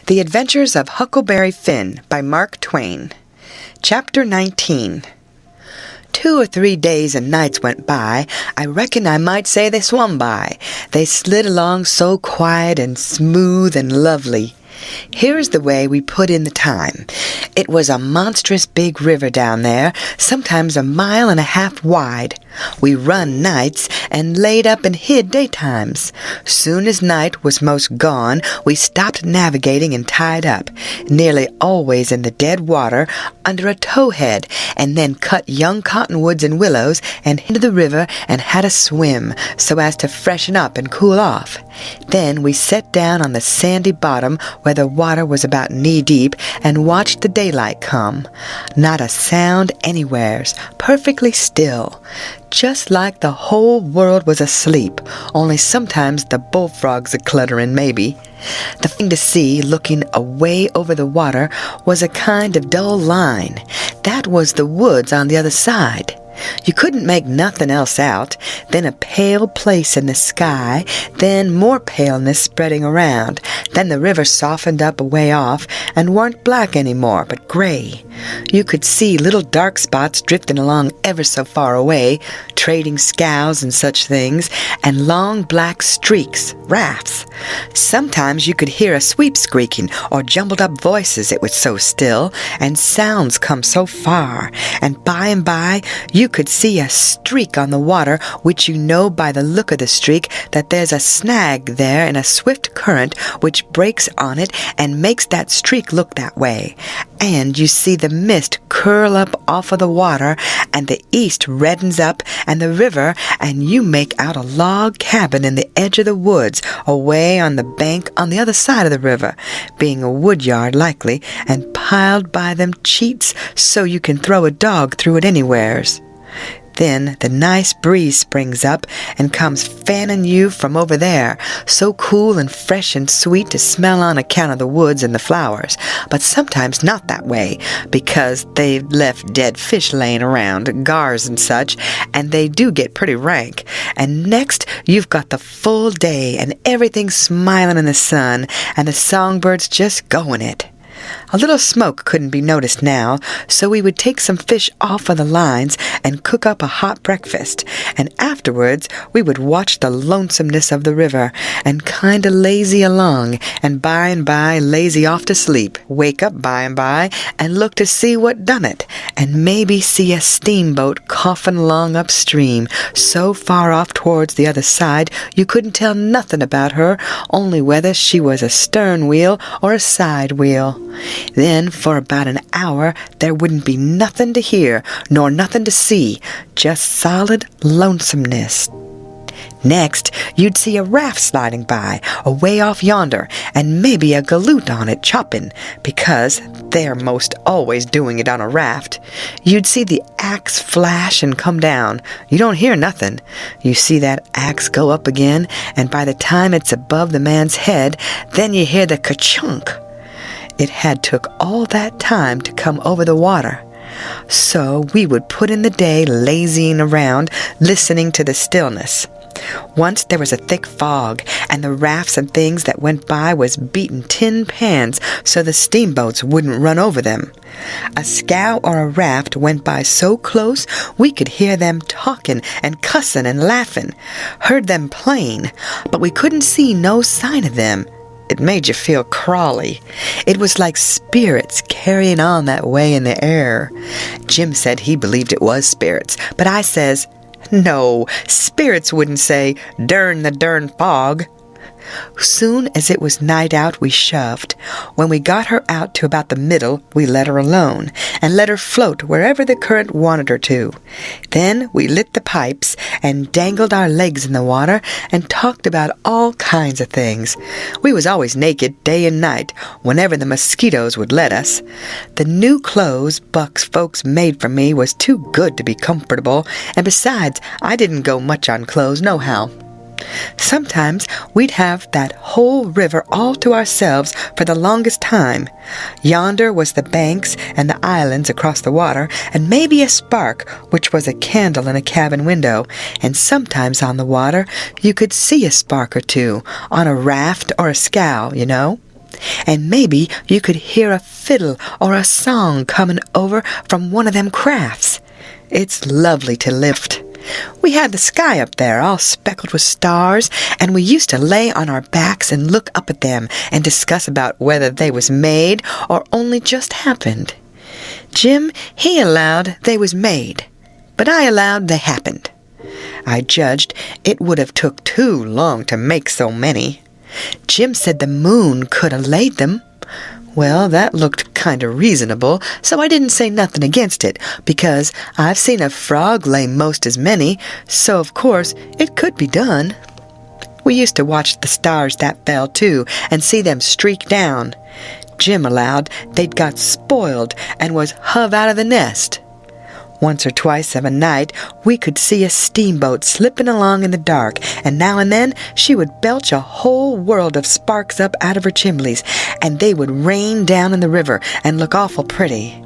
The Adventures of Huckleberry Finn by Mark Twain. Chapter 19. 2 or 3 days and nights went by. I reckon I might say they swum by. They slid along so quiet and smooth and lovely. Here's the way we put in the time. It was a monstrous big river down there, sometimes 1.5 miles wide. We run nights and laid up and hid daytimes. Soon as night was most gone, we stopped navigating and tied up, nearly always in the dead water under a towhead, and then cut young cottonwoods and willows and into the river and had a swim so as to freshen up and cool off. Then we sat down on the sandy bottom where the water was about knee-deep and watched the daylight come. Not a sound anywheres, perfectly still, just like the whole world was asleep, only sometimes the bullfrogs a-cluttering maybe. The thing to see, looking away over the water, was a kind of dull line. That was the woods on the other side. You couldn't make nothing else out, then a pale place in the sky, then more paleness spreading around, then the river softened up away off and weren't black any more, but gray. You could see little dark spots drifting along ever so far away, trading scows and such things, and long black streaks, rafts. Sometimes you could hear a sweep squeaking or jumbled up voices, it was so still, and sounds come so far, and by you could see a streak on the water, which you know by the look of the streak that there's a snag there in a swift current which breaks on it and makes that streak look that way. And you see the mist curl up off of the water, and the east reddens up, and the river, and you make out a log cabin in the edge of the woods, away on the bank on the other side of the river, being a wood yard likely, and piled by them cheats so you can throw a dog through it anywheres. Then the nice breeze springs up and comes fanning you from over there, so cool and fresh and sweet to smell on account of the woods and the flowers, but sometimes not that way, because they've left dead fish laying around, gars and such, and they do get pretty rank. And next you've got the full day and everything smiling in the sun, and the songbirds just going it. A little smoke couldn't be noticed now, so we would take some fish off of the lines and cook up a hot breakfast, and afterwards we would watch the lonesomeness of the river, and kind of lazy along, and by lazy off to sleep, wake up by and look to see what done it, and maybe see a steamboat coughing along upstream, so far off towards the other side you couldn't tell nothing about her, only whether she was a stern wheel or a side wheel. Then for about an hour there wouldn't be nothing to hear, nor nothing to see, just solid lonesomeness. Next, you'd see a raft sliding by, away off yonder, and maybe a galoot on it chopping, because they're most always doing it on a raft. You'd see the axe flash and come down. You don't hear nothing. You see that axe go up again, and by the time it's above the man's head, then you hear the ka-chunk. It had took all that time to come over the water. So we would put in the day lazying around, listening to the stillness. Once there was a thick fog, and the rafts and things that went by was beating tin pans so the steamboats wouldn't run over them. A scow or a raft went by so close we could hear them talking and cussing and laughing, heard them plain, but we couldn't see no sign of them. It made you feel crawly. It was like spirits carrying on that way in the air. Jim said he believed it was spirits, but I says, no, spirits wouldn't say, "Durn the durn fog." Soon as it was night out, we shoved. When we got her out to about the middle, we let her alone, and let her float wherever the current wanted her to. Then we lit the pipes, and dangled our legs in the water, and talked about all kinds of things. We was always naked, day and night, whenever the mosquitoes would let us. The new clothes Buck's folks made for me was too good to be comfortable, and besides, I didn't go much on clothes nohow. Sometimes we'd have that whole river all to ourselves for the longest time. Yonder was the banks and the islands across the water, and maybe a spark, which was a candle in a cabin window, and sometimes on the water you could see a spark or two, on a raft or a scow, you know. and maybe you could hear a fiddle or a song coming over from one of them crafts. It's lovely to lift. We had the sky up there all speckled with stars, and we used to lay on our backs and look up at them and discuss about whether they was made or only just happened. Jim, he allowed they was made, but I allowed they happened. I judged it would have took too long to make so many. Jim said the moon could have laid them. Well, that looked kind of reasonable, so I didn't say nothing against it, because I've seen a frog lay most as many, so of course it could be done. We used to watch the stars that fell, too, and see them streak down. Jim allowed they'd got spoiled and was hove out of the nest. Once or twice of a night, we could see a steamboat slipping along in the dark, and now and then she would belch a whole world of sparks up out of her chimneys, and they would rain down in the river and look awful pretty.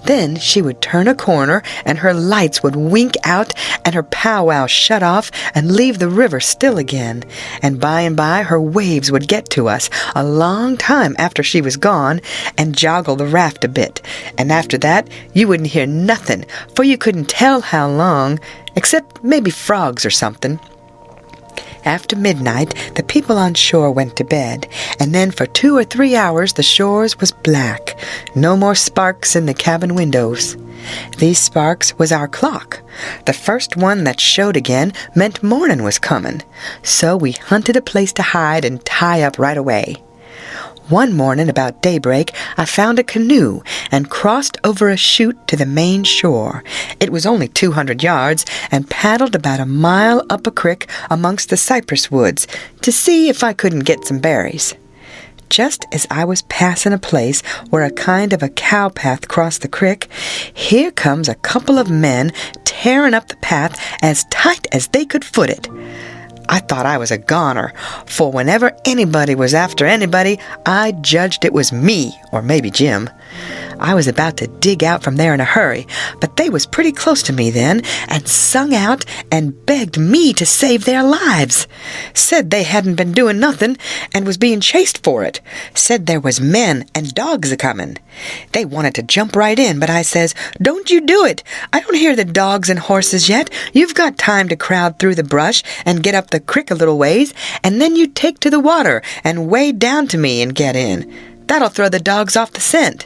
Then she would turn a corner, and her lights would wink out, and her powwow shut off and leave the river still again, and by her waves would get to us a long time after she was gone, and joggle the raft a bit, and after that you wouldn't hear nothing, for you couldn't tell how long, except maybe frogs or something. After midnight, the people on shore went to bed, and then for 2 or 3 hours the shores was black. No more sparks in the cabin windows. These sparks was our clock. The first one that showed again meant morning was coming, so we hunted a place to hide and tie up right away. One morning about daybreak, I found a canoe and crossed over a chute to the main shore. It was only 200 yards, and paddled about a mile up a creek amongst the cypress woods to see if I couldn't get some berries. Just as I was passing a place where a kind of a cow path crossed the creek, here comes a couple of men tearing up the path as tight as they could foot it. I thought I was a goner, for whenever anybody was after anybody, I judged it was me, or maybe Jim. I was about to dig out from there in a hurry, but they was pretty close to me then, and sung out and begged me to save their lives. Said they hadn't been doing nothing, and was being chased for it. Said there was men and dogs a-coming. They wanted to jump right in, but I says, "Don't you do it. I don't hear the dogs and horses yet. You've got time to crowd through the brush and get up the creek a little ways, and then you take to the water and wade down to me and get in. That'll throw the dogs off the scent."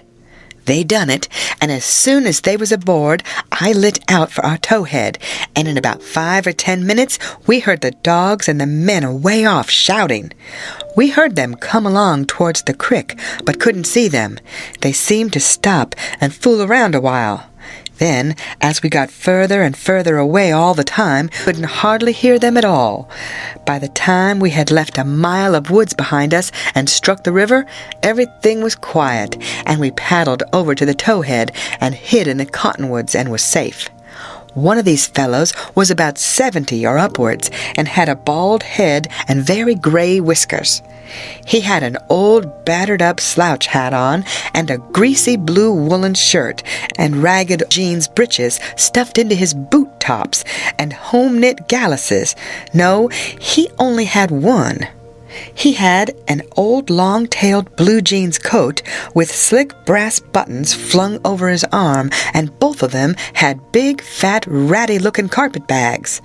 They done it, and as soon as they was aboard, I lit out for our towhead, and in about 5 or 10 minutes, we heard the dogs and the men away off shouting. We heard them come along towards the creek, but couldn't see them. They seemed to stop and fool around a while. Then, as we got further and further away all the time, we couldn't hardly hear them at all. By the time we had left a mile of woods behind us and struck the river, everything was quiet, and we paddled over to the towhead and hid in the cottonwoods and was safe. One of these fellows was about 70 or upwards, and had a bald head and very gray whiskers. He had an old battered-up slouch hat on, and a greasy blue woolen shirt, and ragged jeans breeches stuffed into his boot tops, and home-knit galluses. No, he only had one. He had an old long-tailed blue jeans coat with slick brass buttons flung over his arm, and both of them had big, fat, ratty-looking carpet-bags.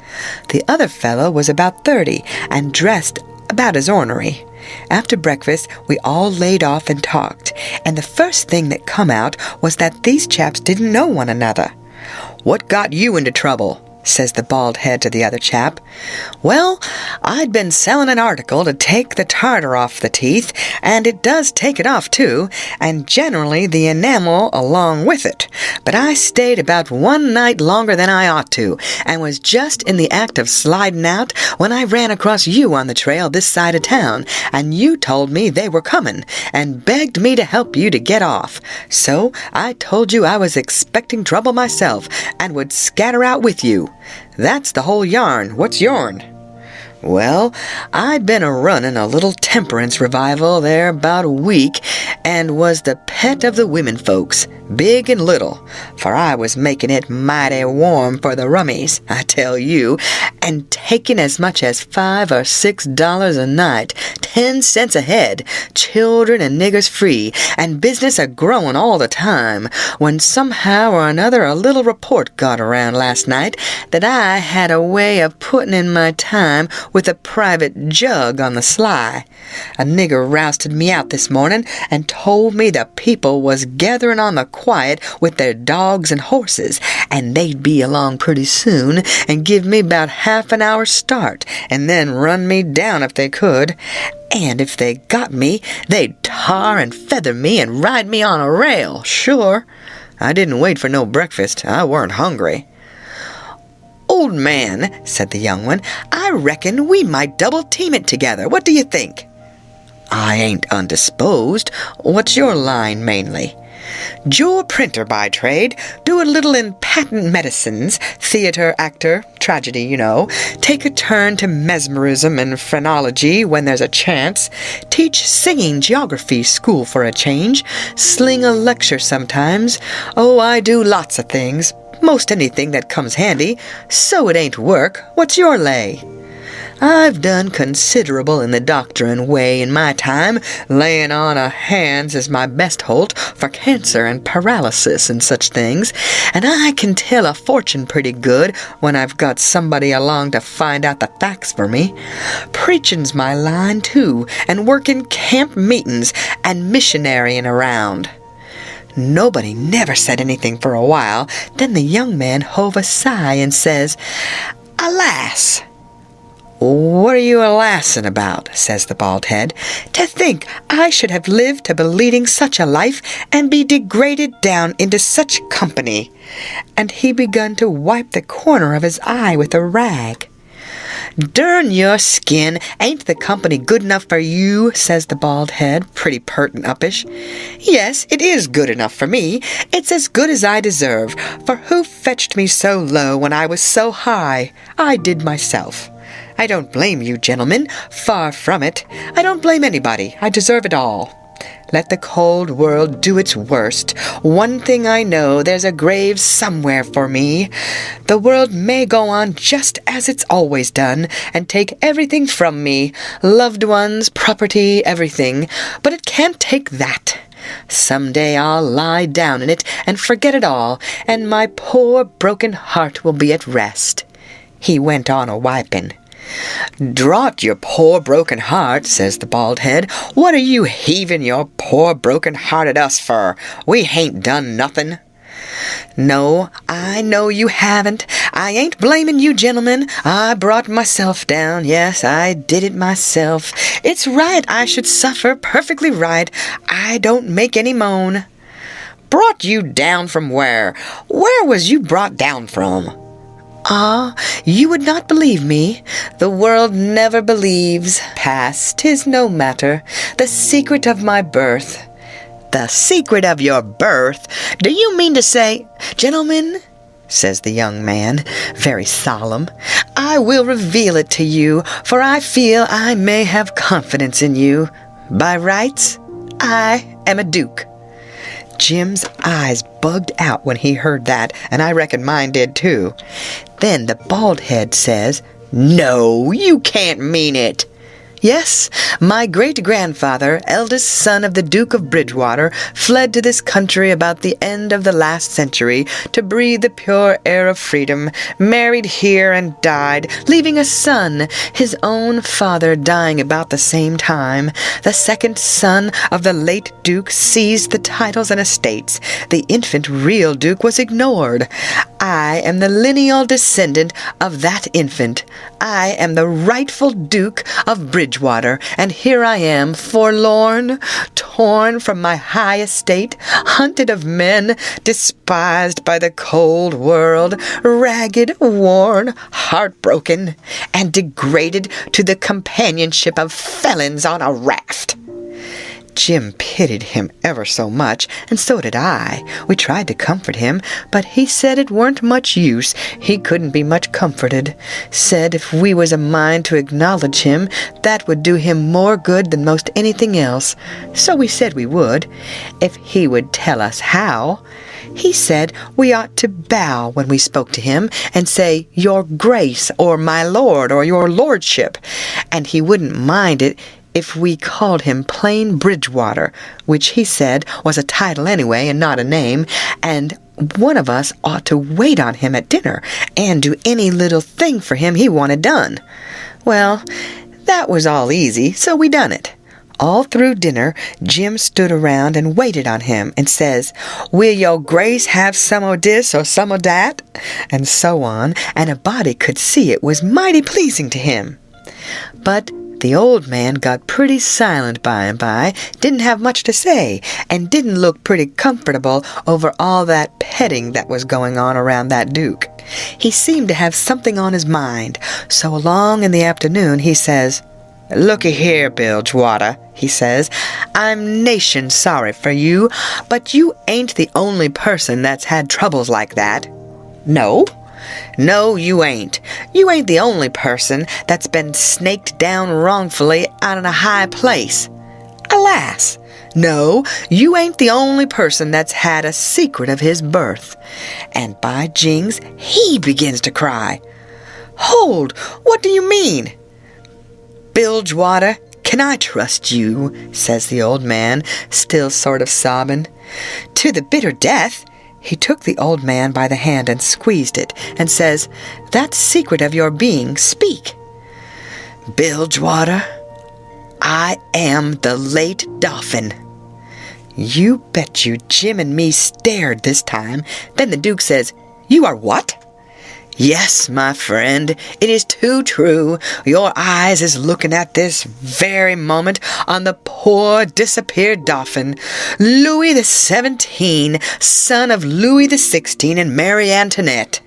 The other fellow was about 30, and dressed about as ornery. After breakfast, we all laid off and talked, and the first thing that come out was that these chaps didn't know one another. "What got you into trouble?" says the bald head to the other chap. "Well, I'd been selling an article to take the tartar off the teeth, and it does take it off too, and generally the enamel along with it. But I stayed about 1 night longer than I ought to, and was just in the act of sliding out when I ran across you on the trail this side of town, and you told me they were coming, and begged me to help you to get off. So I told you I was expecting trouble myself, and would scatter out with you. That's the whole yarn. What's yourn?" "Well, I'd been a-running a little temperance revival there about a week, and was the pet of the women folks, big and little, for I was making it mighty warm for the rummies, I tell you, and taking as much as $5 or $6 a night, 10 cents a head, children and niggers free, and business a-growing all the time, when somehow or another a little report got around last night that I had a way of putting in my time with a private jug on the sly. A nigger rousted me out this morning and told me the people was gathering on the quiet with their dogs and horses, and they'd be along pretty soon and give me about half an hour's start, and then run me down if they could. And if they got me, they'd tar and feather me and ride me on a rail, sure. I didn't wait for no breakfast. I weren't hungry. "Old man," said the young one, "I reckon we might double-team it together. What do you think?" "I ain't undisposed. What's your line, mainly?" "You're a printer by trade. Do a little in patent medicines, theater, actor, tragedy, you know. Take a turn to mesmerism and phrenology when there's a chance. Teach singing geography school for a change. Sling a lecture sometimes. Oh, I do lots of things. Most anything that comes handy. So it ain't work. What's your lay?" "I've done considerable in the doctorin' way in my time. Laying on of hands is my best holt for cancer and paralysis and such things, and I can tell a fortune pretty good when I've got somebody along to find out the facts for me. Preachin's my line, too, and workin' camp meetin's and missionaryin' around." Nobody never said anything for a while. Then the young man hove a sigh and says, "Alas!" "What are you a-lassin' about?" says the bald head. "To think I should have lived to be leading such a life and be degraded down into such company." And he begun to wipe the corner of his eye with a rag. "Durn your skin, ain't the company good enough for you?" says the bald head, pretty pert and uppish. "Yes, it is good enough for me. It's as good as I deserve, for who fetched me so low when I was so high? I did myself. I don't blame you, gentlemen. Far from it. I don't blame anybody. I deserve it all. Let the cold world do its worst. One thing I know, there's a grave somewhere for me. The world may go on just as it's always done, and take everything from me, loved ones, property, everything, but it can't take that. Some day I'll lie down in it and forget it all, and my poor broken heart will be at rest." He went on a-wiping. "Draught your poor broken heart," says the bald head. "What are you heaving your poor broken heart at us for? We hain't done nothing." "No, I know you haven't. I ain't blaming you, gentlemen. I brought myself down. Yes, I did it myself. It's right I should suffer, perfectly right. I don't make any moan." "Brought you down from where? Where was you brought down from?" "Ah, you would not believe me. The world never believes. Past, 'tis no matter. The secret of my birth." "The secret of your birth? Do you mean to say—" "Gentlemen," says the young man, very solemn, "I will reveal it to you, for I feel I may have confidence in you. By rights, I am a duke." Jim's eyes bugged out when he heard that, and I reckon mine did too. Then the bald head says, "No, you can't mean it." "Yes, my great-grandfather, eldest son of the Duke of Bridgewater, fled to this country about the end of the last century to breathe the pure air of freedom, married here and died, leaving a son, his own father dying about the same time. The second son of the late Duke seized the titles and estates. The infant real Duke was ignored. I am the lineal descendant of that infant. I am the rightful Duke of Bridgewater, and here I am, forlorn, torn from my high estate, hunted of men, despised by the cold world, ragged, worn, heartbroken, and degraded to the companionship of felons on a raft." Jim pitied him ever so much, and so did I. We tried to comfort him, but he said it weren't much use. He couldn't be much comforted. Said if we was a mind to acknowledge him, that would do him more good than most anything else. So we said we would, if he would tell us how. He said we ought to bow when we spoke to him and say, "Your Grace," or "My Lord," or "Your Lordship," and he wouldn't mind it if we called him plain Bridgewater, which he said was a title anyway and not a name, and one of us ought to wait on him at dinner and do any little thing for him he wanted done. Well, that was all easy, so we done it. All through dinner, Jim stood around and waited on him and says, "Will your Grace have some o' dis or some o' dat?" and so on, and a body could see it was mighty pleasing to him. But the old man got pretty silent by and by, didn't have much to say, and didn't look pretty comfortable over all that petting that was going on around that Duke. He seemed to have something on his mind, so along in the afternoon he says, "Looky here, Bilgewater," he says, "I'm nation sorry for you, but you ain't the only person that's had troubles like that." "No? No, you ain't. You ain't the only person that's been snaked down wrongfully out in a high place. Alas! No, you ain't the only person that's had a secret of his birth." And by jings, he begins to cry. "Hold! What do you mean?" "Bilgewater, can I trust you?" says the old man, still sort of sobbing. "To the bitter death." He took the old man by the hand and squeezed it, and says, "That secret of your being, speak." "Bilgewater, I am the late Dauphin." You bet you Jim and me stared this time. Then the Duke says, "You are what?" "Yes, my friend, it is too true. Your eyes is looking at this very moment on the poor disappeared Dauphin, Louis the 17, son of Louis the 16 and Mary Antoinette."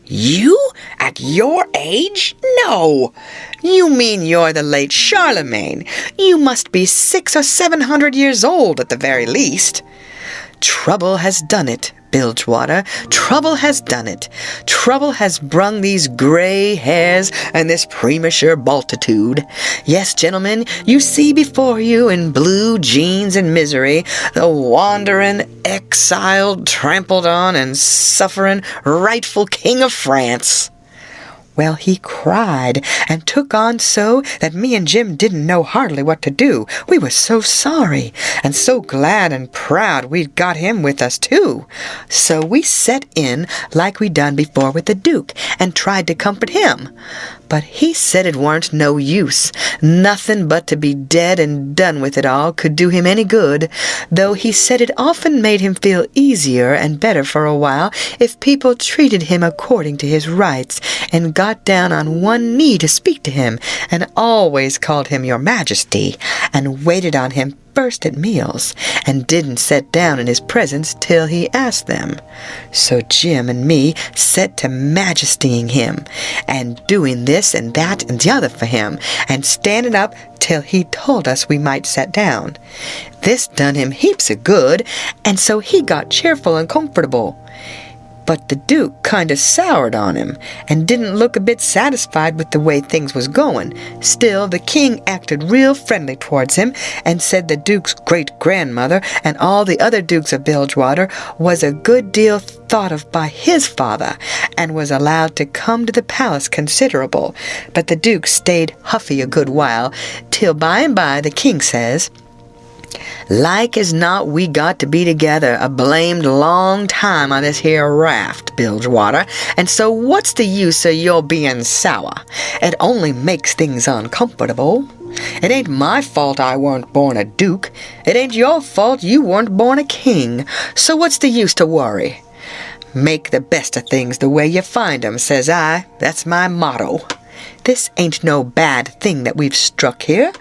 "You? At your age? No! You mean you're the late Charlemagne. You must be 600 or 700 years old at the very least." "Trouble has done it, Bilgewater. Trouble has done it. Trouble has brung these gray hairs and this premature multitude. Yes, gentlemen, you see before you in blue jeans and misery the wandering, exiled, trampled on, and suffering rightful King of France." Well, he cried and took on so that me and Jim didn't know hardly what to do. We were so sorry and so glad and proud we'd got him with us too. So we set in like we done before with the Duke and tried to comfort him. But he said it warn't no use. Nothing but to be dead and done with it all could do him any good, though he said it often made him feel easier and better for a while if people treated him according to his rights and got down on one knee to speak to him and always called him Your Majesty and waited on him first at meals, and didn't set down in his presence till he asked them. So Jim and me set to majestying him, and doing this and that and the other for him, and standing up till he told us we might set down. This done him heaps of good, and so he got cheerful and comfortable. But the Duke kind of soured on him, and didn't look a bit satisfied with the way things was going. Still, the king acted real friendly towards him, and said the Duke's great-grandmother and all the other Dukes of Bilgewater was a good deal thought of by his father, and was allowed to come to the palace considerable. But the Duke stayed huffy a good while, till by and by the king says, "Like as not we got to be together a blamed long time on this here raft, Bilgewater, and so what's the use of your being sour? It only makes things uncomfortable. It ain't my fault I weren't born a duke. It ain't your fault you weren't born a king. So what's the use to worry? Make the best of things the way you find 'em, says I. That's my motto. This ain't no bad thing that we've struck here.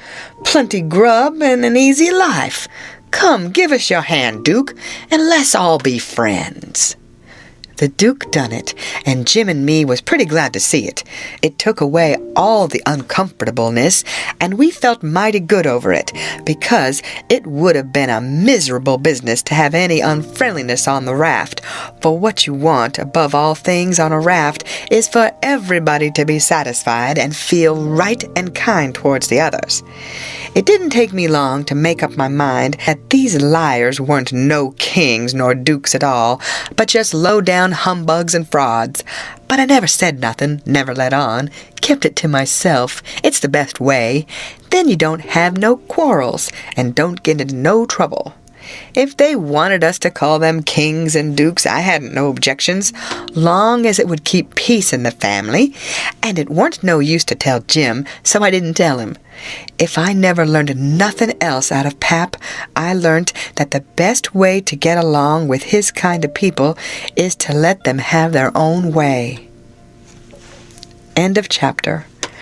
Plenty grub and an easy life. Come, give us your hand, Duke, and let's all be friends." The Duke done it, and Jim and me was pretty glad to see it. It took away all the uncomfortableness, and we felt mighty good over it, because it would have been a miserable business to have any unfriendliness on the raft, for what you want above all things on a raft is for everybody to be satisfied and feel right and kind towards the others. It didn't take me long to make up my mind that these liars weren't no kings nor dukes at all, but just low-down humbugs and frauds. But I never said nothing, never let on, kept it to myself. It's the best way. Then you don't have no quarrels, and don't get into no trouble. If they wanted us to call them kings and dukes, I hadn't no objections, long as it would keep peace in the family, and it warn't no use to tell Jim, so I didn't tell him. If I never learned nothing else out of Pap, I learnt that the best way to get along with his kind of people is to let them have their own way. End of chapter.